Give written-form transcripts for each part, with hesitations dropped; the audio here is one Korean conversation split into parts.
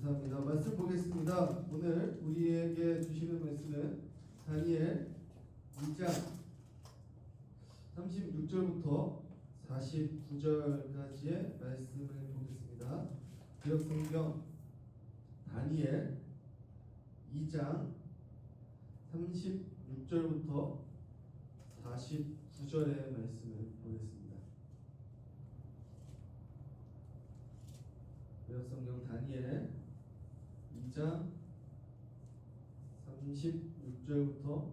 감사합니다. 말씀 보겠습니다. 오늘 우리에게 주시는 말씀은 다니엘 2장 36절부터 49절까지의 말씀을 보겠습니다. 구약성경 다니엘 2장 36절부터 49절의 말씀을 보겠습니다. 구약성경 다니엘 2장 36절부터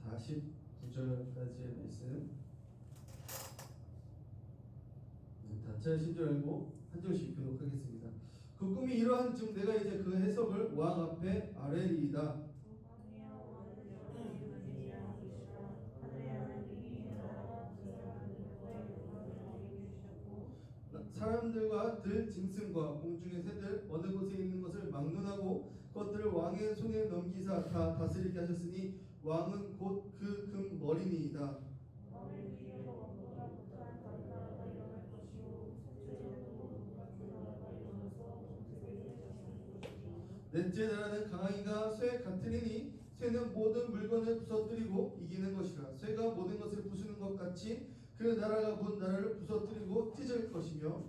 49절까지의 말씀, 단체 하신 줄 알고 한 절씩 읽도록 하겠습니다. 그 꿈이 이러한 즉 내가 이제 그 해석을 왕 앞에 아뢰리이다. 사람들과 들 짐승과 공중의 새들 어느 곳에 있는 것을 막론하고 그것들을 왕의 손에 넘기사 다 다스리게 하셨으니 왕은 곧 그 금 머리니이다. 넷째 나라는 강하기가 쇠 같으리니 쇠는 모든 물건을 부서뜨리고 이기는 것이라. 쇠가 모든 것을 부수는 것 같이 그 나라가 본 나라를 부서뜨리고 찢을 것이며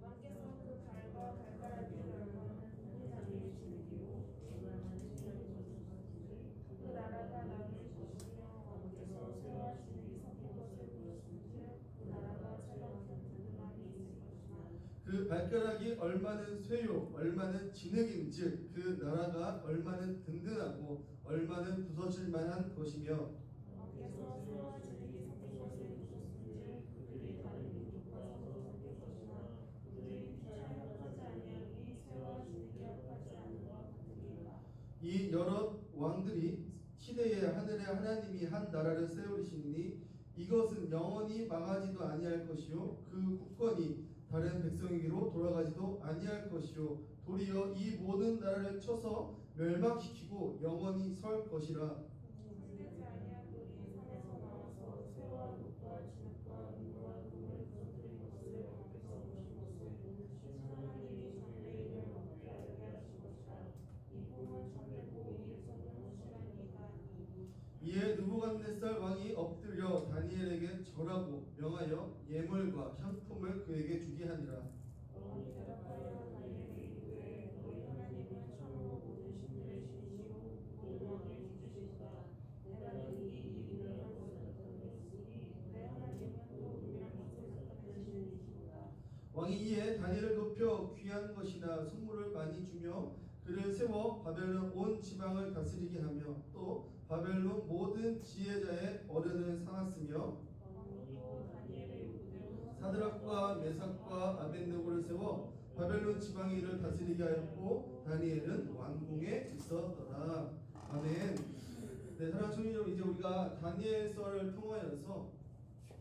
왕께서 그 발과 발가락을 열고는 공장을 지르기로 그 나라가 나를 것이며 왕께서 쇠와 진흙이 섞인 것을 보였은즉 그 나라가 쇠가 같은 든든함이 있을 것이나 그 발가락이 얼마는 쇠요 얼마는 진흙인즉 그 나라가 얼마는 든든하고 얼마는 부서질 만한 것이며 왕께서 쇠와 진흙이 섞인 것을 보셨은즉 그들이 다른 민족과 서로 섞일 것이나 그들이 피차에 합하지 아니하니 쇠와 진흙이 합하지 않는 것 같으리라. 이 여러 왕들이 시대에 하늘의 하나님이 한 나라를 세우시니 이것은 영원히 망하지도 아니할 것이요 그 국권이 다른 백성에게로 돌아가지도 아니할 것이요 도리어 이 모든 나라를 쳐서 멸망시키고 영원히 설 것이라. 상대지 아니하고니 산에서 나와서 쇠와 녹과 진흙과 은과 금을 부서뜨린 것을 왕께서 보신 것을 신선한 일이 장래일을 왕께 알게 하신 것이라. 이 꿈은 참되고 이 해석은 확실하니이다. 이에 느부갓네살 왕이 엎드려 다니엘에게 절하고 명하여 예물과 향품을 그에게 주게 하니라. 왕이 대답하여 다니엘에게 이르되 너희 하나님은 참으로 모든 신들의 신이시요 모든 왕의 주주시다. 내가 능히 이 은밀한 것을 나타내었으니 내 하나님은 또 은밀한 것을 나타내시는 이시로다. 왕이 이에 다니엘을 높여 귀한 것이나 선물을 많이 주며 그를 세워 바벨론 온 지방을 다스리게 하며 또 바벨론 모든 지혜자의 어른을 삼았으며 왕이 또 다니엘의 요구대로 사드락과 메삭과 아벳느고를 세워 바벨론 지방의 일을 다스리게 하였고 다니엘은 왕궁에 있었더라. 아멘. 네, 사랑하는 청년 여러분, 이제 우리가 다니엘서를 통하여서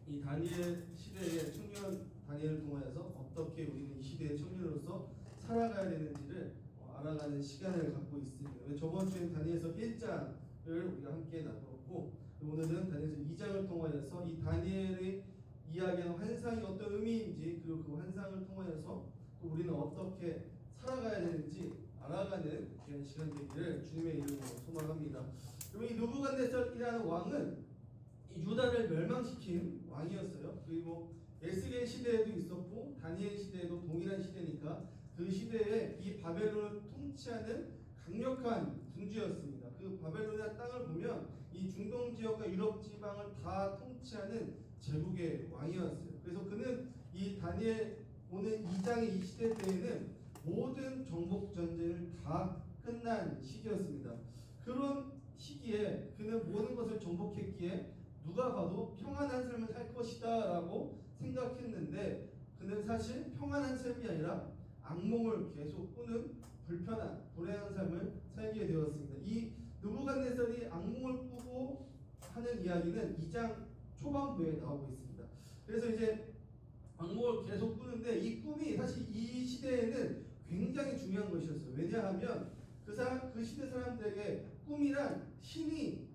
이 다니엘 시대의 청년 다니엘을 통하여서 어떻게 우리는 이 시대의 청년으로서 살아가야 되는지를 알아가는 시간을 갖고 있습니다. 저번 주에는 다니엘서 1장을 우리가 함께 나누었고 오늘은 다니엘서 2장을 통하여서 이 다니엘의 이야기하는 환상이 어떤 의미인지 그리고 그 환상을 통하여서 또 우리는 어떻게 살아가야 되는지 알아가는 그런 시간 되기를 주님의 이름으로 소망합니다. 그리고 이 느부갓네살이라는 왕은 이 유다를 멸망시킨 왕이었어요. 그리고 에스겔 시대에도 있었고 다니엘 시대에도 동일한 시대니까 그 시대에 이 바벨론을 통치하는 강력한 군주였습니다. 그 바벨론의 땅을 보면 이 중동 지역과 유럽 지방을 다 통치하는 제국의 왕이었어요. 그래서 그는 이 다니엘 오늘 2장의 이 시대 때에는 모든 정복 전쟁을 다 끝난 시기였습니다. 그런 시기에 그는 모든 것을 정복했기에 누가 봐도 평안한 삶을 살 것이다 라고 생각했는데 그는 사실 평안한 삶이 아니라 악몽을 계속 꾸는 불편한 불행한 삶을 살게 되었습니다. 이 느부갓네살이 악몽을 꾸고 하는 이야기는 2장 초반부에 나오고 있습니다. 그래서 이제 악몽을 계속 꾸는데 이 꿈이 사실 이 시대에는 굉장히 중요한 것이었어요. 왜냐하면 그 시대 사람들에게 꿈이란 신이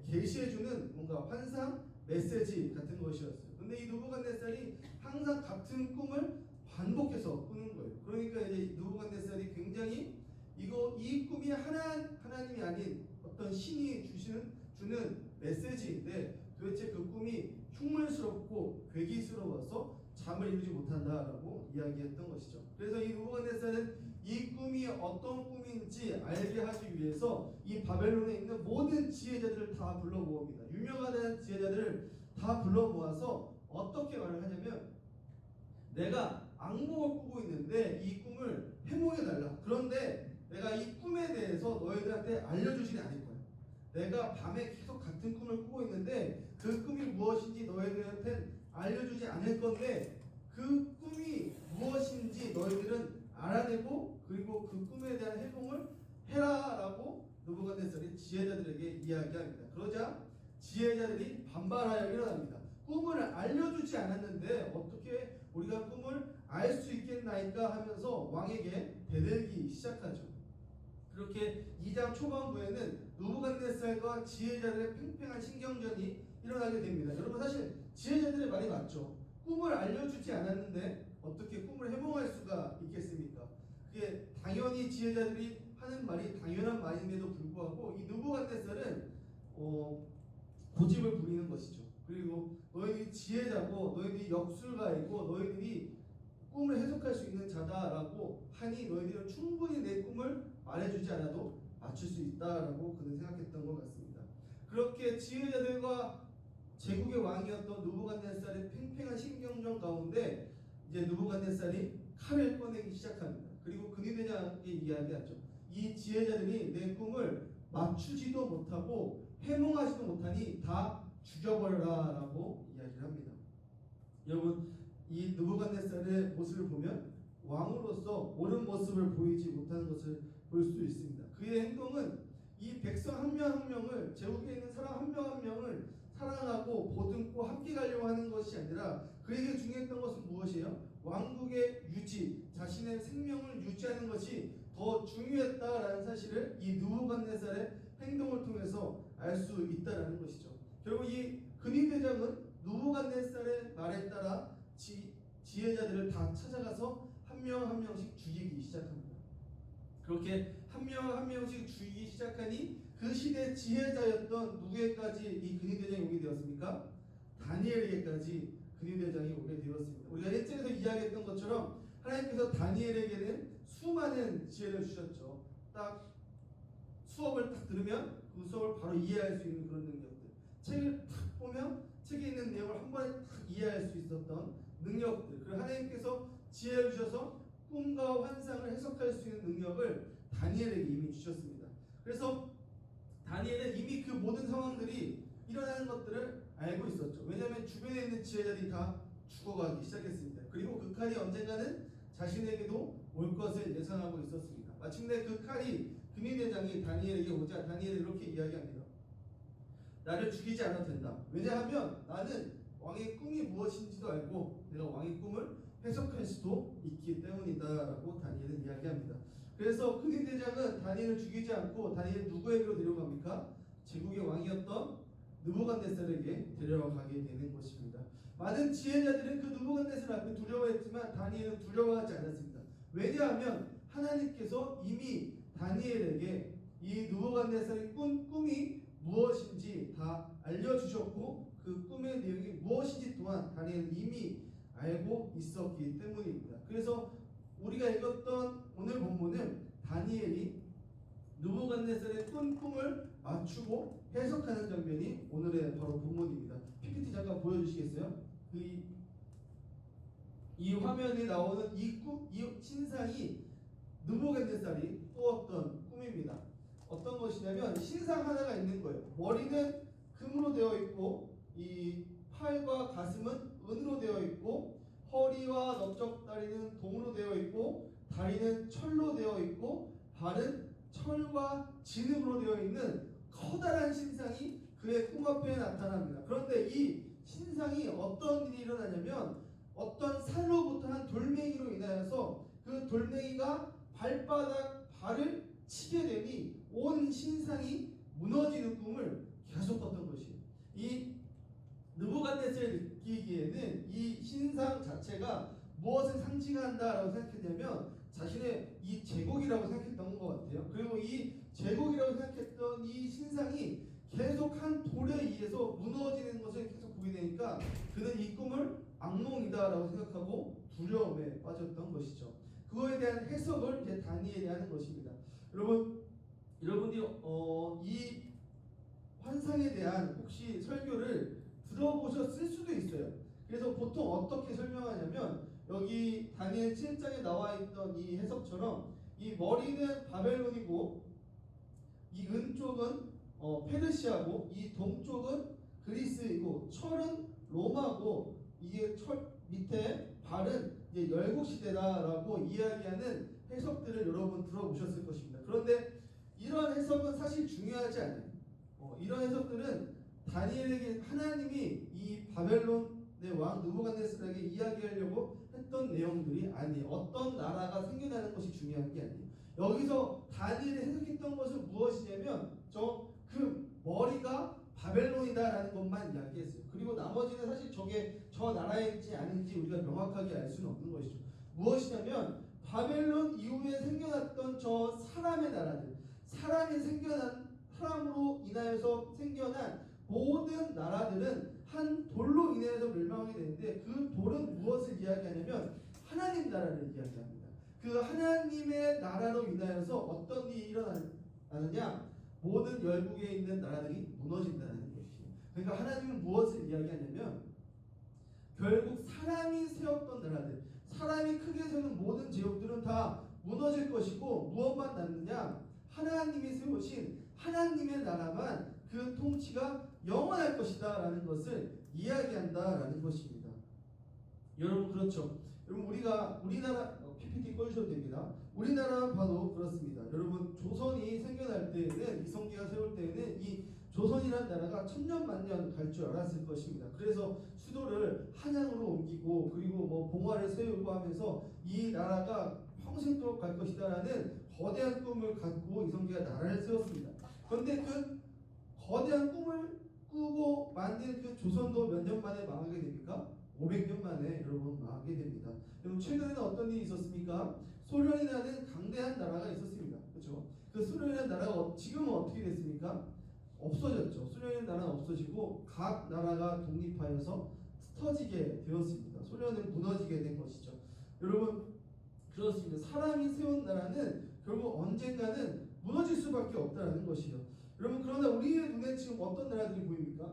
계시해주는 뭔가 환상, 메시지 같은 것이었어요. 근데 이 느부갓네살이 항상 같은 꿈을 반복해서 꾸는 거예요. 그러니까 이제 느부갓네살이 굉장히 이 꿈이 하나님이 아닌 어떤 신이 주는 메시지인데 도대체 그 꿈이 흉물스럽고 괴기스러워서 잠을 이루지 못한다라고 이야기했던 것이죠. 그래서 이 느부갓네살은 이 꿈이 어떤 꿈인지 알게 하기 위해서 이 바벨론에 있는 모든 지혜자들을 다 불러 모읍니다. 유명한 지혜자들을 다 불러 모아서 어떻게 말을 하냐면, 내가 악몽을 꾸고 있는데 이 꿈을 해몽해달라. 그런데 내가 이 꿈에 대해서 너희들한테 알려주지는 않을 거야. 내가 밤에 계속 같은 꿈을 꾸고 있는데 그 꿈이 무엇인지 너희들한테 알려주지 않을 건데, 그 꿈이 무엇인지 너희들은 알아내고 그리고 그 꿈에 대한 해몽을 해라라고 느부갓네살이 지혜자들에게 이야기합니다. 그러자 지혜자들이 반발하여 일어납니다. 꿈을 알려주지 않았는데 어떻게 우리가 꿈을 알 수 있겠나이까 하면서 왕에게 대들기 시작하죠. 그렇게 2장 초반부에는 느부갓네살과 지혜자들의 팽팽한 신경전이 일어나게 됩니다. 여러분, 사실 지혜자들의 말이 맞죠. 꿈을 알려주지 않았는데 어떻게 꿈을 해몽할 수가 있겠습니까? 그게 당연히 지혜자들이 하는 말이 당연한 말임에도 불구하고 이 느부갓네살은 고집을 부리는 것이죠. 그리고 너희들이 지혜자고 너희들이 역술가이고 너희들이 꿈을 해석할 수 있는 자다라고 하니 너희들은 충분히 내 꿈을 말해주지 않아도 맞출 수 있다라고 그는 생각했던 것 같습니다. 그렇게 지혜자들과 제국의 왕이었던 느부갓네살의 팽팽한 신경전 가운데 이제 느부갓네살이 칼을 꺼내기 시작합니다. 그리고 근위대장에게 이야기하죠. 이 지혜자들이 내 꿈을 맞추지도 못하고 해몽하지도 못하니 다 죽여버려라라고 이야기를 합니다. 여러분, 이 느부갓네살의 모습을 보면 왕으로서 옳은 모습을 보이지 못하는 것을 볼 수 있습니다. 그의 행동은 이 백성 한 명 한 명을, 제국에 있는 사람 한 명 한 명을 사랑하고 보듬고 함께 가려고 하는 것이 아니라 그에게 중요했던 것은 무엇이에요? 왕국의 유지, 자신의 생명을 유지하는 것이 더 중요했다라는 사실을 이 느부갓네살의 행동을 통해서 알 수 있다라는 것이죠. 결국 이 근위대장은 느부갓네살의 말에 따라 지혜자들을 다 찾아가서 한 명 한 명씩 죽이기 시작합니다. 그렇게 한 명 한 명씩 죽이기 시작하니 그 시대 지혜자였던 누구에까지 이 근위대장이 오게 되었습니까? 다니엘에게까지 근위대장이 오게 되었습니다. 우리가 1절에서 이야기했던 것처럼 하나님께서 다니엘에게는 수많은 지혜를 주셨죠. 딱 수업을 딱 들으면 그 수업을 바로 이해할 수 있는 그런 능력들, 책을 딱 보면 책에 있는 내용을 한 번에 딱 이해할 수 있었던 능력들, 그리고 하나님께서 지혜를 주셔서 꿈과 환상을 해석할 수 있는 능력을 다니엘에게 이미 주셨습니다. 그래서 다니엘은 이미 그 모든 상황들이 일어나는 것들을 알고 있었죠. 왜냐하면 주변에 있는 지혜자들이 다 죽어가기 시작했습니다. 그리고 그 칼이 언젠가는 자신에게도 올 것을 예상하고 있었습니다. 마침내 그 칼이 근위대장이 다니엘에게 오자 다니엘이 이렇게 이야기합니다. 나를 죽이지 않아도 된다. 왜냐하면 나는 왕의 꿈이 무엇인지도 알고 내가 왕의 꿈을 해석할 수도 있기 때문이다 라고 다니엘은 이야기합니다. 그래서 근위대장은 다니엘을 죽이지 않고 다니엘을 누구에게로 데려갑니까? 제국의 왕이었던 느부갓네살에게 데려가게 되는 것입니다. 많은 지혜자들은 그 느부갓네살 앞에 두려워했지만 다니엘은 두려워하지 않았습니다. 왜냐하면 하나님께서 이미 다니엘에게 이 느부갓네살의 꿈이 무엇인지 다 알려주셨고 그 꿈의 내용이 무엇인지 또한 다니엘은 이미 알고 있었기 때문입니다. 그래서 우리가 읽었던 오늘 본문은 다니엘이 느부갓네살의 꿈을 맞추고 해석하는 장면이 오늘의 바로 본문입니다. PPT 잠깐 보여주시겠어요? 이 화면에 나오는 이 신상이 느부갓네살이 꾸었던 꿈입니다. 어떤 것이냐면 신상 하나가 있는 거예요. 머리는 금으로 되어 있고 이 팔과 가슴은 은으로 되어 있고 허리와 넓적다리는 동으로 되어 있고 다리는 철로 되어 있고 발은 철과 진흙으로 되어 있는 커다란 신상이 그의 꿈 앞에 나타납니다. 그런데 이 신상이 어떤 일이 일어나냐면 어떤 살로부터 한 돌멩이로 인하여서 그 돌멩이가 발을 치게 되니 온 신상이 무너지는 꿈을 계속 꿨던 것이에요. 이 느부갓네살이 느끼기에는 이 신상 자체가 무엇을 상징한다라고 생각했냐면 자신의 이 제국이라고 생각했던 것 같아요. 그리고 이 제국이라고 생각했던 이 신상이 계속 한 돌에 의해서 무너지는 것을 계속 보게 되니까 그는 이 꿈을 악몽이다라고 생각하고 두려움에 빠졌던 것이죠. 그거에 대한 해석을 이제 다니엘이 하는 것입니다. 여러분들이 이 환상에 대한 혹시 설교를 들어보셨을 수도 있어요. 그래서 보통 어떻게 설명하냐면 여기 다니엘 7장에 나와 있던 이 해석처럼 이 머리는 바벨론이고 이 은쪽은 페르시아고 이 동쪽은 그리스이고 철은 로마고 이게 철 밑에 발은 이제 열국시대다라고 이야기하는 해석들을 여러분 들어보셨을 것입니다. 그런데 이러한 해석은 사실 중요하지 않아요. 이런 해석들은 다니엘에게 하나님이 이 바벨론의 왕 느부갓네살에게 이야기하려고 했던 내용들이 아니에요. 어떤 나라가 생겨나는 것이 중요한 게 아니에요. 여기서 다니엘이 해석했던 것은 무엇이냐면 그 머리가 바벨론이다라는 것만 이야기했어요. 그리고 나머지는 사실 저게 저 나라인지 아닌지 우리가 명확하게 알 수는 없는 것이죠. 무엇이냐면 바벨론 이후에 생겨났던 저 사람의 나라들, 사람으로 인하여서 생겨난 모든 나라들은 한 돌로 인해서 멸망하게 되는데 그 돌은 무엇을 이야기하냐면 하나님 나라를 이야기합니다. 그 하나님의 나라로 인하여서 어떤 일이 일어나느냐? 모든 열국에 있는 나라들이 무너진다는 것이에요. 그러니까 하나님은 무엇을 이야기하냐면 결국 사람이 세웠던 나라들, 사람이 크게 세우는 모든 제국들은 다 무너질 것이고 무엇만 남느냐? 하나님이 세우신 하나님의 나라만 그 통치가 영원할 것이다 라는 것을 이야기한다 라는 것입니다. 여러분 그렇죠. 여러분 우리나라 PPT 꺼주셔도 됩니다. 우리나라 봐도 그렇습니다. 여러분 조선이 생겨날 때에는 이성계가 세울 때에는 이 조선이라는 나라가 천년만년 갈 줄 알았을 것입니다. 그래서 수도를 한양으로 옮기고 그리고 뭐 봉화를 세우고 하면서 이 나라가 평생도록 갈 것이다라는 거대한 꿈을 갖고 이성계가 나라를 세웠습니다. 그런데 그 거대한 꿈을 꾸고 만든 그 조선도 몇 년 만에 망하게 됩니까? 500년 만에 여러분 망하게 됩니다. 여러분 최근에는 어떤 일이 있었습니까? 소련이라는 강대한 나라가 있었습니다. 그렇죠? 그 소련이라는 나라가 지금은 어떻게 됐습니까? 없어졌죠. 소련이라는 나라는 없어지고 각 나라가 독립하여서 흩어지게 되었습니다. 소련은 무너지게 된 것이죠. 여러분 그렇습니다. 사람이 세운 나라는 결국 언젠가는 무너질 수밖에 없다는 것이죠. 여러분 그러나 우리의 눈에 지금 어떤 나라들이 보입니까?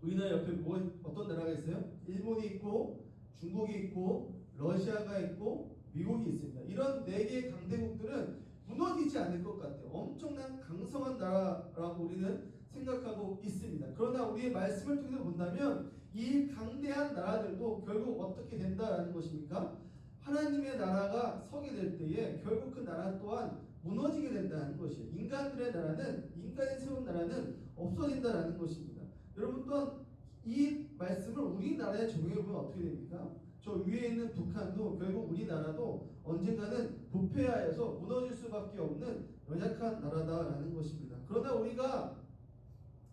우리나라 옆에 어떤 나라가 있어요? 일본이 있고 중국이 있고 러시아가 있고 미국이 있습니다. 이런 4개의 강대국들은 무너지지 않을 것 같아요. 엄청난 강성한 나라라고 우리는 생각하고 있습니다. 그러나 우리의 말씀을 통해서 본다면 이 강대한 나라들도 결국 어떻게 된다라는 것입니까? 하나님의 나라가 서게 될 때에 결국 그 나라 또한 무너지게 된다는 것이에요. 인간이 세운 나라는 없어진다라는 것입니다. 여러분 또한 이 말씀을 우리나라에 적용해 보면 어떻게 됩니까? 저 위에 있는 북한도 결국 우리나라도 언젠가는 부패하여서 무너질 수밖에 없는 연약한 나라다라는 것입니다. 그러나 우리가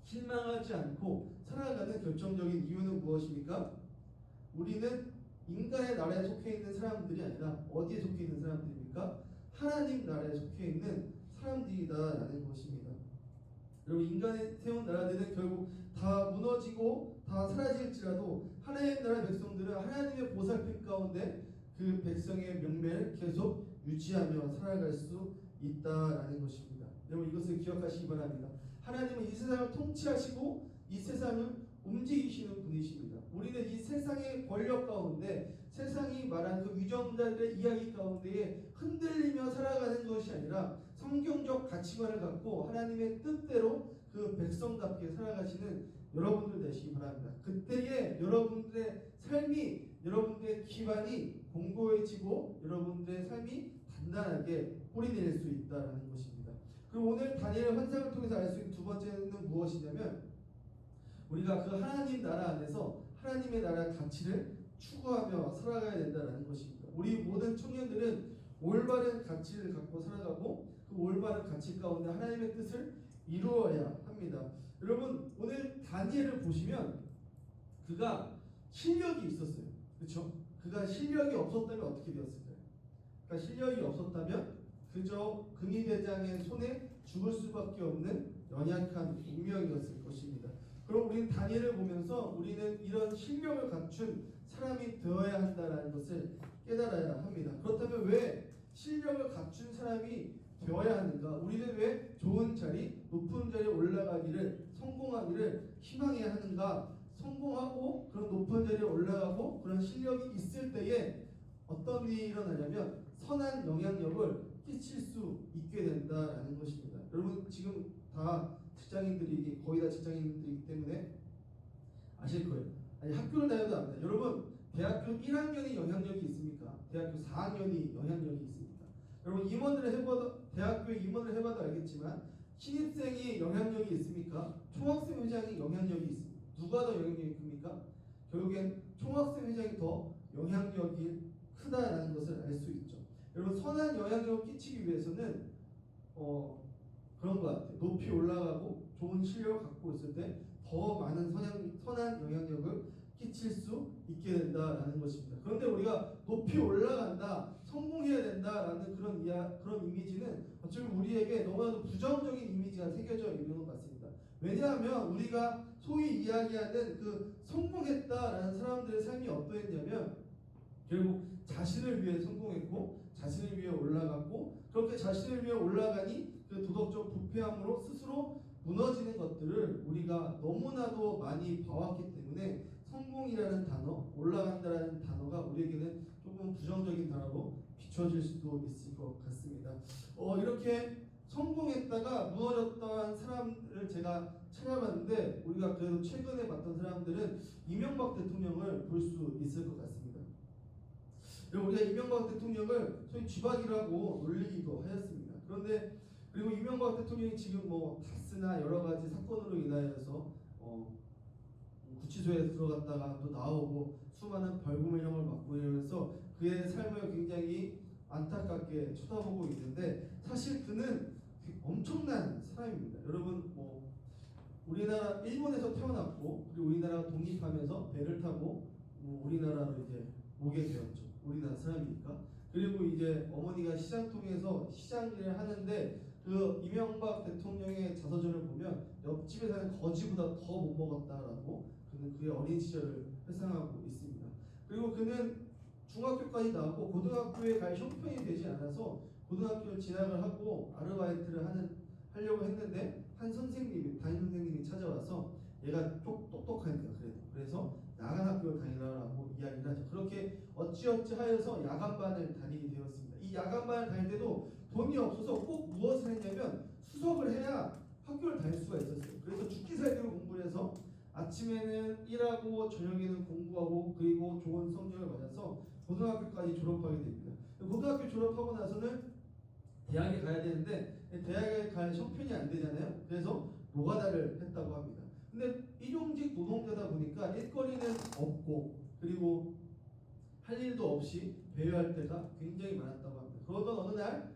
실망하지 않고 살아가는 결정적인 이유는 무엇입니까? 우리는 인간의 나라에 속해 있는 사람들이 아니라 어디에 속해 있는 사람들입니까? 하나님 나라에 속해 있는 사람들이다라는 것입니다. 여러분 인간이 세운 나라들은 결국 다 무너지고 다 사라질지라도 하나님의 나라 백성들은 하나님의 보살핌 가운데 그 백성의 명매를 계속 유지하며 살아갈 수 있다라는 것입니다. 여러분 이것을 기억하시기 바랍니다. 하나님은 이 세상을 통치하시고 이 세상을 움직이시는 분이십니다. 우리는 이 세상의 권력 가운데 세상이 말한 그 위정자들의 이야기 가운데에 흔들리며 살아가는 것이 아니라 성경적 가치관을 갖고 하나님의 뜻대로 그 백성답게 살아가시는 여러분들 되시기 바랍니다. 그때에 여러분들의 삶이 여러분들의 기반이 공고해지고 여러분들의 삶이 단단하게 뿌리낼 수 있다는 것입니다. 그리고 오늘 다니엘 환상을 통해서 알 수 있는 두 번째는 무엇이냐면 우리가 그 하나님 나라 안에서 하나님의 나라 가치를 추구하며 살아가야 된다는 것입니다. 우리 모든 청년들은 올바른 가치를 갖고 살아가고 그 올바른 가치 가운데 하나님의 뜻을 이루어야 합니다. 여러분 오늘 다니엘을 보시면 그가 실력이 있었어요. 그렇죠? 그가 실력이 없었다면 어떻게 되었을까요? 그러니까 실력이 없었다면 그저 금이대장의 손에 죽을 수밖에 없는 연약한 운명이었을 것입니다. 그럼 우리는 다니엘을 보면서 우리는 이런 실력을 갖춘 사람이 되어야 한다는 것을 깨달아야 합니다. 그렇다면 왜 실력을 갖춘 사람이 되어야 하는가? 우리는 왜 좋은 자리, 높은 자리에 올라가기를, 성공하기를 희망해야 하는가? 성공하고 그런 높은 자리에 올라가고 그런 실력이 있을 때에 어떤 일이 일어나냐면 선한 영향력을 끼칠 수 있게 된다라는 것입니다. 여러분 지금 다 직장인들이 거의 다 직장인들이기 때문에 아실 거예요. 아니 학교를 다녀도 압니다. 여러분 대학교 1학년이 영향력이 있습니까? 대학교 4학년이 영향력이 있습니까? 여러분 대학교에 임원을 해봐도 알겠지만 신입생이 영향력이 있습니까? 총학생 회장이 영향력이 있습니다. 누가 더 영향력이 큽니까? 결국엔 총학생 회장이 더 영향력이 크다라는 것을 알 수 있죠. 여러분 선한 영향력을 끼치기 위해서는 그런 것 같아요. 높이 올라가고 좋은 실력을 갖고 있을 때 더 많은 선한 영향력을 끼칠 수 있게 된다라는 것입니다. 그런데 우리가 높이 올라간다, 성공해야 된다라는 그런 이미지는 어쩌면 우리에게 너무나도 부정적인 이미지가 새겨져 있는 것 같습니다. 왜냐하면 우리가 소위 이야기하는 그 성공했다라는 사람들의 삶이 어떠했냐면 결국 자신을 위해 성공했고 자신을 위해 올라갔고 그렇게 자신을 위해 올라가니 그 도덕적 부패함으로 스스로 무너지는 것들을 우리가 너무나도 많이 봐왔기 때문에 성공이라는 단어, 올라간다라는 단어가 우리에게는 조금 부정적인 단어로 비춰질 수도 있을 것 같습니다. 이렇게 성공했다가 무너졌던 사람들을 제가 찾아봤는데 우리가 그래도 최근에 봤던 사람들은 이명박 대통령을 볼 수 있을 것 같습니다. 우리가 이명박 대통령을 소위 쥐박이라고 놀리기도 하였습니다. 그런데 그리고 이명박 대통령이 지금 다스나 여러 가지 사건으로 인하여서 구치소에 들어갔다가 또 나오고 수많은 벌금형을 받고 이러면서 그의 삶을 굉장히 안타깝게 쳐다보고 있는데 사실 그는 엄청난 사람입니다. 여러분 우리나라 일본에서 태어났고 그리고 우리나라가 독립하면서 배를 타고 우리나라로 이제 오게 되었죠. 우리나라 사람이니까. 그리고 이제 어머니가 시장통에서 시장 일을 하는데 그 이명박 대통령의 자서전을 보면 옆집에 사는 거지보다 더 못 먹었다라고 그는 그의 어린 시절을 회상하고 있습니다. 그리고 그는 중학교까지 나왔고 고등학교에 갈 형편이 되지 않아서 고등학교를 진학을 하고 아르바이트를 하려고 했는데 한 선생님이 담임 선생님이 찾아와서 얘가 똑똑하니까 그래서 야간 학교를 다니라고 이야기를 하죠. 그렇게 어찌어찌 하여서 야간반을 다니게 되었습니다. 이 야간반을 다닐 때도 돈이 없어서 꼭 무엇을 했냐면 수석을 해야 학교를 다닐 수가 있었어요. 그래서 죽기 살기로 공부를 해서 아침에는 일하고 저녁에는 공부하고 그리고 좋은 성적을 받아서 고등학교까지 졸업하게 됩니다. 고등학교 졸업하고 나서는 대학에 가야 되는데 대학에 갈 형편이 안 되잖아요. 그래서 노가다를 했다고 합니다. 근데 일용직 노동자다 보니까 일거리는 없고 그리고 할 일도 없이 배회할 때가 굉장히 많았다고 합니다. 그러던 어느 날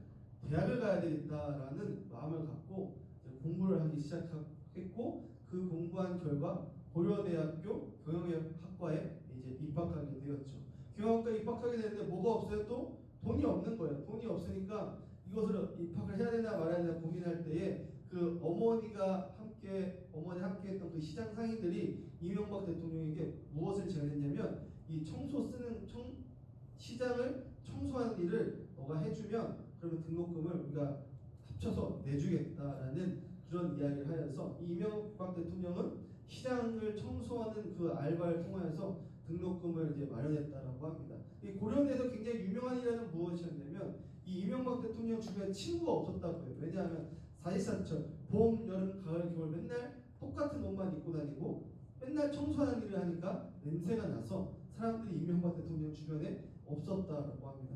대학을 가야 되겠다라는 마음을 갖고 공부를 하기 시작했고 그 공부한 결과 고려대학교 경영학과에 이제 입학하게 되었죠. 경영학과에 입학하게 되는데 뭐가 없어요? 또 돈이 없는 거예요. 돈이 없으니까 이것을 입학을 해야 되나 말아야 되나 고민할 때에 그 어머니 함께 했던 그 시장 상인들이 이명박 대통령에게 무엇을 제안했냐면 이 시장을 청소하는 일을 너가 해주면 그러면 등록금을 우리가 합쳐서 내주겠다라는 그런 이야기를 하여서 이명박 대통령은 시장을 청소하는 그 알바를 통해서 등록금을 이제 마련했다라고 합니다. 이 고려대에서 굉장히 유명한 일은 무엇이었냐면 이 이명박 대통령 주변에 친구가 없었다고 해요. 왜냐하면 사시사철 봄, 여름, 가을, 겨울 맨날 똑같은 옷만 입고 다니고 맨날 청소하는 일을 하니까 냄새가 나서 사람들이 이명박 대통령 주변에 없었다라고 합니다.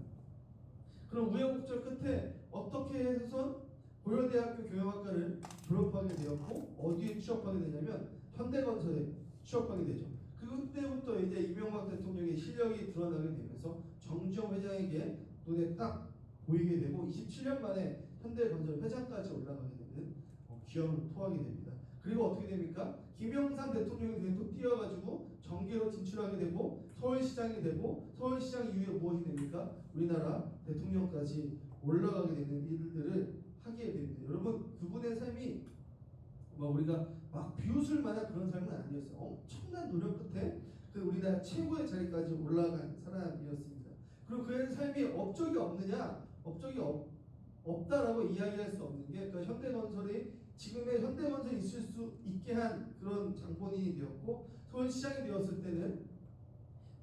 그럼 우여곡절 끝에 어떻게 해서 고려대학교 경영학과를 졸업하게 되었고 어디에 취업하게 되냐면 현대건설에 취업하게 되죠. 그때부터 이제 이명박 대통령의 실력이 드러나게 되면서 정주영 회장에게 눈에 딱 보이게 되고 27년 만에 현대건설 회장까지 올라가게 되는 기염을 토하게 됩니다. 그리고 어떻게 됩니까? 김영삼 대통령이 눈에 또 띄어가지고 정계로 진출하게 진출하게 되고 서울시장이 되고 서울시장 이후에 무엇이 됩니까? 우리나라 대통령까지 올라가게 되는 일들을 하게 됩니다. 여러분 그분의 삶이 우리가 막 비웃을 만한 그런 삶은 아니었어요. 엄청난 노력 끝에 그 우리나라 최고의 자리까지 올라간 사람이었습니다. 그리고 그의 삶이 업적이 없느냐? 업적이 없다라고 이야기할 수 없는 게 그 현대건설이 지금의 현대건설이 있을 수 있게 한 그런 장본인이 되었고 서울시장이 되었을 때는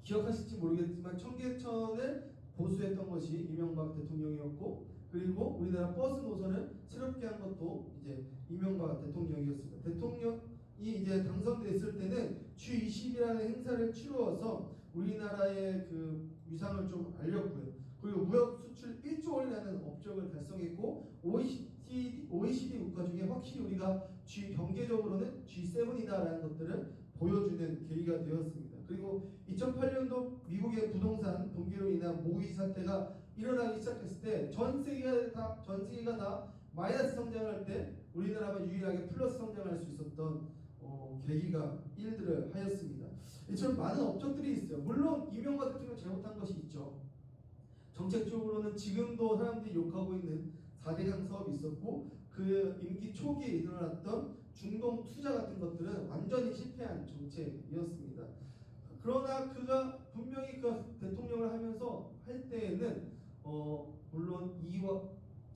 기억하실지 모르겠지만 청계천을 보수했던 것이 이명박 대통령이었고 그리고 우리나라 버스 노선을 새롭게 한 것도 이제 이명박 대통령이었습니다. 대통령이 이제 당선됐을 때는 G20이라는 행사를 치루어서 우리나라의 그 위상을 좀 알렸고요. 그리고 무역 수출 1조 원이라는 업적을 달성했고 OECD 국가 중에 확실히 우리가 경제적으로는 G7이다라는 것들을 보여주는 계기가 되었습니다. 그리고 2008년도 미국의 부동산 붕괴로 인한 모의 사태가 일어나기 시작했을 때 전 세계가 다 마이너스 성장할 때 우리나라가 유일하게 플러스 성장할 수 있었던 계기가 일들을 하였습니다. 이처럼 많은 업적들이 있어요. 물론 이명박 대통령 잘못한 것이 있죠. 정책적으로는 지금도 사람들이 욕하고 있는 4대강 사업이 있었고 그 임기 초기에 일어났던 중동 투자 같은 것들은 완전히 실패한 정책이었습니다. 그러나 그가 분명히 그 대통령을 하면서 할 때에는 물론 이와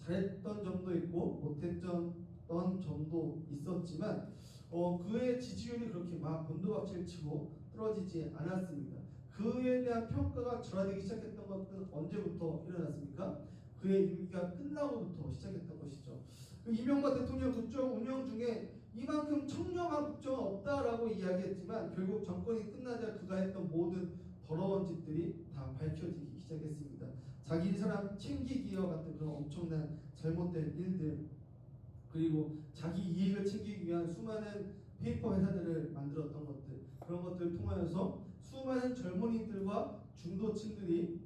잘했던 점도 있고 못했던 점도 있었지만 그의 지지율이 그렇게 막 곤두박질 치고 떨어지지 않았습니다. 그에 대한 평가가 절하되기 시작했던 것은 언제부터 일어났습니까? 그의 임기가 끝나고부터 시작했던 것이죠. 그 이명박 대통령 국정 운영 중에 이만큼 청렴한 국정은 없다라고 이야기했지만 결국 정권이 끝나자 그가 했던 모든 더러운 짓들이 다 밝혀지기 시작했습니다. 자기 사람 챙기기와 같은 그런 엄청난 잘못된 일들 그리고 자기 이익을 챙기기 위한 수많은 페이퍼 회사들을 만들었던 것들 그런 것들을 통하여서 수많은 젊은이들과 중도층들이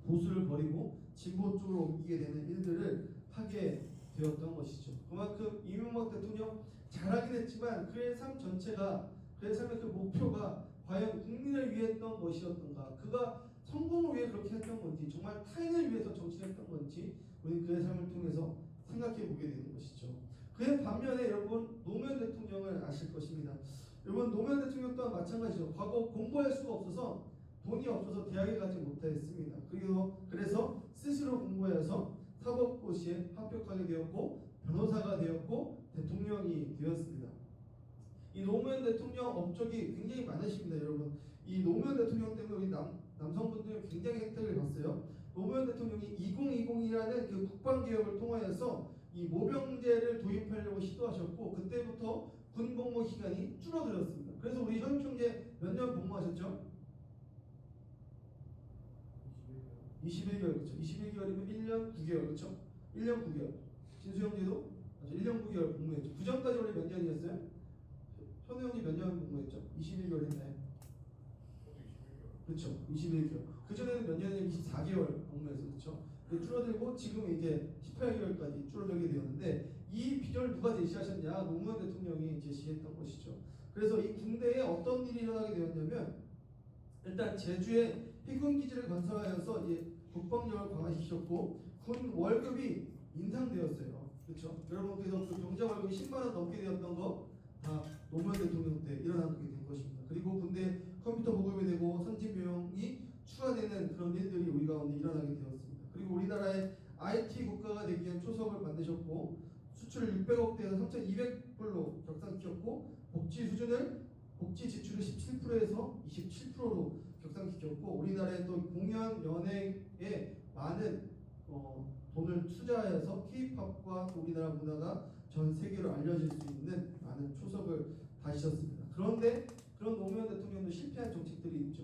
보수를 버리고 진보 쪽으로 옮기게 되는 일들을 하게 되었던 것이죠. 그만큼 이명박 대통령 잘하긴 했지만 그의 삶 전체가 그의 삶의 그 목표가 과연 국민을 위해 했던 것이었던가 그가 성공을 위해 그렇게 했던 건지 정말 타인을 위해서 정치를 했던 건지 우리는 그의 삶을 통해서 생각해 보게 되는 것이죠. 그의 반면에 여러분 노무현 대통령을 아실 것입니다. 여러분 노무현 대통령 또한 마찬가지죠. 과거 공부할 수가 없어서 돈이 없어서 대학에 가지 못했습니다. 그래서 스스로 공부해서 사법고시에 합격하게 되었고 변호사가 되었고 대통령이 되었습니다. 이 노무현 대통령 업적이 굉장히 많으십니다. 여러분 이 노무현 대통령 때문에 우리 남성분들이 굉장히 혜택을 봤어요. 노무현 대통령이 2020이라는 그 국방개혁을 통하여서 이 모병제를 도입하려고 시도하셨고 그때부터 군복무 기간이 줄어들었습니다. 그래서 우리 현 총재 몇 년 복무하셨죠? 21개월 그렇죠. 21개월이면 1년 9개월 그렇죠. 1년 9개월. 진수영제도 맞죠. 1년 9개월 복무했죠. 그 전까지 원래 몇 년이었어요? 현우 형이 몇 년 복무했죠? 21개월 했나요? 그렇죠. 21개월. 그 전에는 몇 년이냐면 24개월 복무해서 그렇죠. 줄어들고 지금 이제 18개월까지 줄어들게 되었는데 이 비전을 누가 제시하셨냐? 노무현 대통령이 제시했던 것이죠. 그래서 이 군대에 어떤 일이 일어나게 되었냐면 일단 제주에 해군 기지를 건설하여서 이제 국방력을 강화시켰고 군 월급이 인상되었어요. 그렇죠? 여러분 그래서 그 병장 월급이 10만 원 넘게 되었던 거 다 노무현 대통령 때 일어나게 된 것입니다. 그리고 군대 컴퓨터 보급이 되고 선진 비용이 추가되는 그런 일들이 우리 가운데 일어나게 되었습니다. 그리고 우리나라의 IT 국가가 되기 위한 초석을 만드셨고 수출 600억대에서 3,200불로 격상시켰고 복지 지출을 17%에서 27%로 격상시켰고 우리나라의 또 공연 연예에 많은 돈을 투자해서 K-팝과 우리나라 문화가 전 세계로 알려질 수 있는 많은 초석을 다지셨습니다. 그런데 그런 노무현 대통령도 실패한 정책들이 있죠.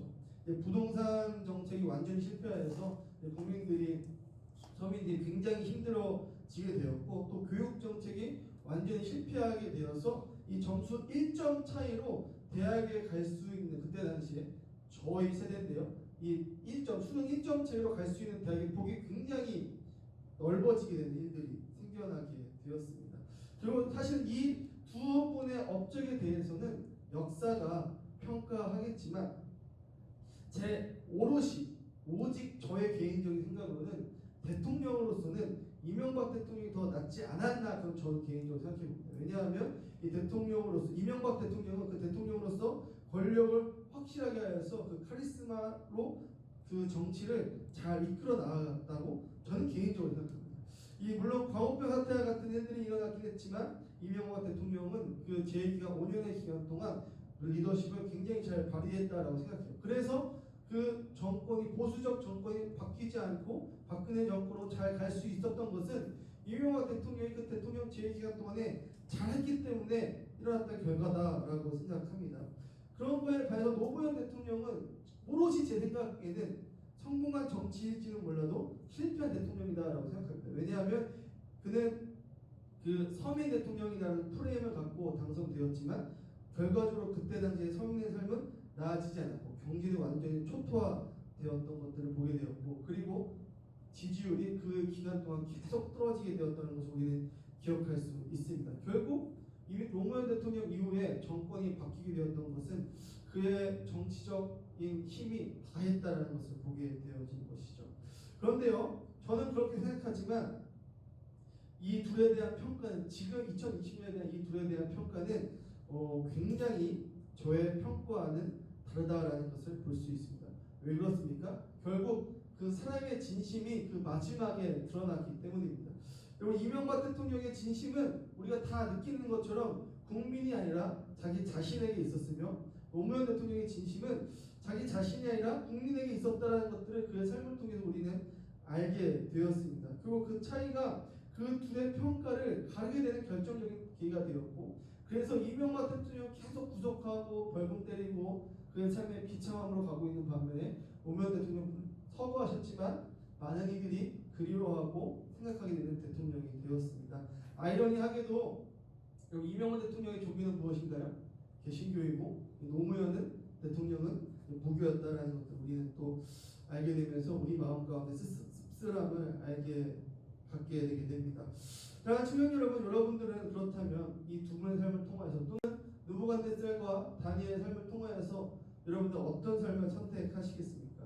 부동산 정책이 완전히 실패해서 서민들이 굉장히 힘들어지게 되었고 또 교육 정책이 완전히 실패하게 되어서 이 점수 1점 차이로 대학에 갈 수 있는 그때 당시에 저희 세대인데요. 수능 1점 차이로 갈 수 있는 대학의 폭이 굉장히 넓어지게 되는 일들이 생겨나게 되었습니다. 그리고 사실 이 두 분의 업적에 대해서는 역사가 평가하겠지만 제 오롯이 오직 저의 개인적인 생각으로는 대통령으로서는 이명박 대통령이 더 낫지 않았나 그럼 저는 개인적으로 생각해 봅니다. 왜냐하면 이 대통령으로서 이명박 대통령은 그 대통령으로서 권력을 확실하게 하여서 그 카리스마로 그 정치를 잘 이끌어 나갔다고 저는 개인적으로 생각합니다. 이 물론 광우병 사태와 같은 일들이 일어났긴 했지만 이명박 대통령은 그 재기간 5년의 기간 동안 리더십을 굉장히 잘 발휘했다라고 생각해요. 그래서 그 정권이 보수적 정권이 바뀌지 않고 박근혜 정권으로 잘 갈 수 있었던 것은 이명박 대통령이 그 대통령 재기간 동안에 잘했기 때문에 일어났던 결과다라고 생각합니다. 그런 거에 반해서 노무현 대통령은 오롯이 제 생각에는 성공한 정치일지는 몰라도 실패한 대통령이다라고 생각합니다. 왜냐하면 그는 그 서민 대통령이라는 프레임을 갖고 당선되었지만 결과적으로 그때 당시에 서민의 삶은 나아지지 않았고 경제도 완전히 초토화되었던 것들을 보게 되었고 그리고 지지율이 그 기간 동안 계속 떨어지게 되었다는 것을 우리는 기억할 수 있습니다. 결국 노무현 대통령 이후에 정권이 바뀌게 되었던 것은 그의 정치적인 힘이 다했다는 것을 보게 되어진 것이죠. 그런데요, 저는 그렇게 생각하지만 이 둘에 대한 평가는 지금 2020년에 대한 이 둘에 대한 평가는 굉장히 저의 평가와는 다르다라는 것을 볼 수 있습니다. 왜 그렇습니까? 결국 그 사람의 진심이 그 마지막에 드러났기 때문입니다. 여러분 이명박 대통령의 진심은 우리가 다 느끼는 것처럼 국민이 아니라 자기 자신에게 있었으며 노무현 대통령의 진심은 자기 자신이 아니라 국민에게 있었다는 것들을 그의 삶을 통해서 우리는 알게 되었습니다. 그리고 그 차이가 그 둘의 평가를 가르게 되는 결정적인 계기가 되었고 그래서 이명박 대통령 계속 구속하고 벌금 때리고 그의 삶의 비참함으로 가고 있는 반면에 노무현 대통령 서거하셨지만 많은 이들이 그리워하고 생각하게 되는 대통령이 되었습니다. 아이러니하게도 이명박 대통령의 종교는 무엇인가요? 개신교이고 노무현은 대통령은 무교였다라는 것을 우리는 또 알게 되면서 우리 마음 가운데 씁쓸함을 갖게 되게 됩니다. 자, 청년 여러분, 여러분들은 그렇다면 이 두 분의 삶을 통하여서 또는 느부갓네살과 다니엘의 삶을 통하여서 여러분들 어떤 삶을 선택하시겠습니까?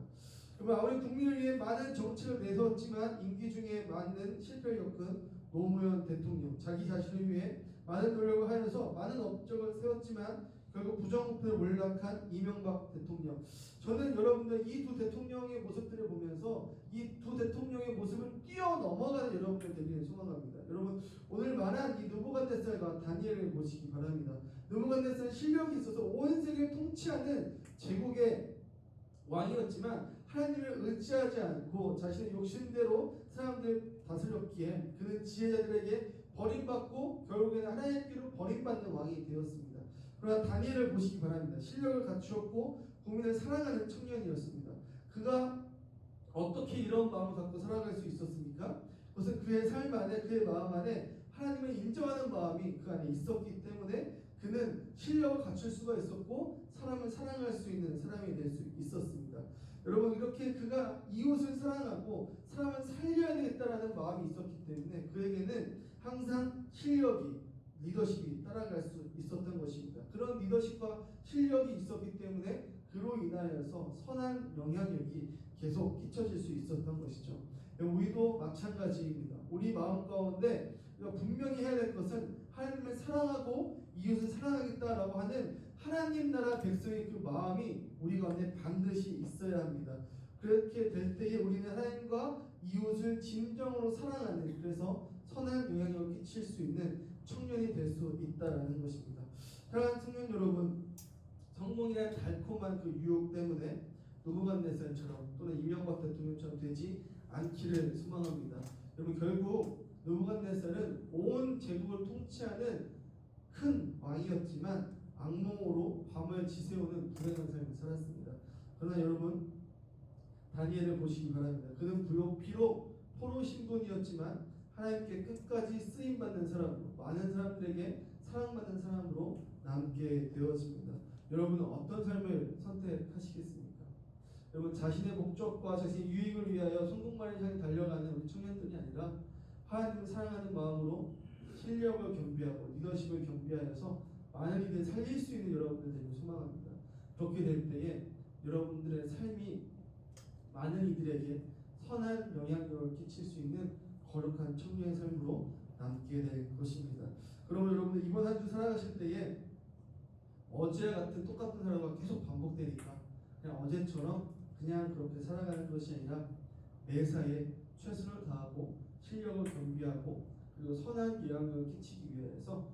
그러면 아무리 국민을 위해 많은 정책을 내세웠지만 임기 중에 많은 실패를 겪은 노무현 대통령, 자기 자신을 위해 많은 노력을 하여서 많은 업적을 세웠지만 결국 부정부패로 몰락한 이명박 대통령. 저는 여러분들 이 두 대통령의 모습들을 보면서 이 두 대통령의 모습을 뛰어넘어가는 여러분들 되기를 소망합니다. 여러분 오늘 말한 이 느부갓네살과 다니엘을 보시기 바랍니다. 느부갓네살은 실력이 있어서 온 세계를 통치하는 제국의 왕이었지만 하나님을 의지하지 않고 자신의 욕심대로 사람들을 다스렸기에 그는 지혜자들에게 버림받고 결국에는 하나님께로 버림받는 왕이 되었습니다. 그러나 다니엘을 보시기 바랍니다. 실력을 갖추었고 국민을 사랑하는 청년이었습니다. 그가 어떻게 이런 마음을 갖고 살아갈 수 있었습니까? 그것은 그의 삶 안에 그의 마음 안에 하나님을 인정하는 마음이 그 안에 있었기 때문에 그는 실력을 갖출 수가 있었고 사람을 사랑할 수 있는 사람이 될 수 있었습니다. 여러분 이렇게 그가 이웃을 사랑하고 사람을 살려야 되겠다라는 마음이 있었기 때문에 그에게는 항상 실력이 리더십이 따라갈 수 있었던 것입니다. 그런 리더십과 실력이 있었기 때문에 그로 인하여서 선한 영향력이 계속 끼쳐질 수 있었던 것이죠. 우리도 마찬가지입니다. 우리 마음 가운데 분명히 해야 될 것은 하나님을 사랑하고 이웃을 사랑하겠다라고 하는 하나님 나라 백성의 그 마음이 우리 가운데 반드시 있어야 합니다. 그렇게 될 때에 우리는 하나님과 이웃을 진정으로 사랑하는 그래서 선한 영향력을 끼칠 수 있는 청년이 될 수 있다라는 것입니다. 사랑하는 청년 여러분, 성공이란 달콤한 그 유혹 때문에 느부갓네살처럼 또는 이명박 대통령처럼 되지 않기를 소망합니다. 여러분 결국 느부갓네살은 온 제국을 통치하는 큰 왕이었지만 악몽으로 밤을 지새우는 불행한 삶을 살았습니다. 그러나 여러분 다니엘을 보시기 바랍니다. 그는 비록 포로 신분이었지만 하나님께 끝까지 쓰임받는 사람으로 많은 사람들에게 사랑받는 사람으로 남게 되었습니다. 여러분은 어떤 삶을 선택하시겠습니까? 여러분 자신의 목적과 자신의 유익을 위하여 성공만을 향해 달려가는 우리 청년들이 아니라 하나님을 사랑하는 마음으로 실력을 겸비하고 리더십을 겸비하여서 많은 이들을 살릴 수 있는 여러분들 되길 소망합니다. 그렇게 될 때에 여러분들의 삶이 많은 이들에게 선한 영향력을 끼칠 수 있는 거룩한 청년의 삶으로 남게 될 것입니다. 그러면 여러분들 이번 한 주 살아가실 때에 어제와 같은 똑같은 하루가 계속 반복되니까 그냥 어제처럼 그냥 그렇게 살아가는 것이 아니라 매사에 최선을 다하고 실력을 겸비하고 그리고 선한 영향력을 끼치기 위해서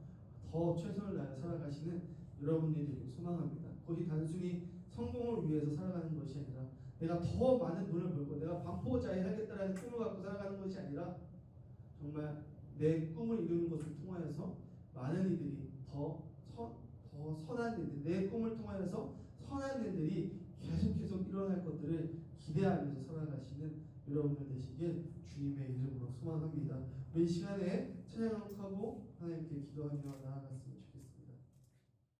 더 최선을 다해 살아가시는 여러분들이 되길 소망합니다. 그것이 단순히 성공을 위해서 살아가는 것이 아니라 내가 더 많은 돈을 벌고 내가 반포자해하겠다라는 꿈을 갖고 살아가는 것이 아니라 정말 내 꿈을 이루는 것을 통하여서 많은 이들이 더 선한 일들, 내 꿈을 통하여서 선한 일들이 계속 일어날 것들을 기대하면서 살아가시는 여러분들 되시길 주님의 이름으로 소망합니다. 우리 이 시간에 찬양하고 하나님께 기도하며 나아갔습니다.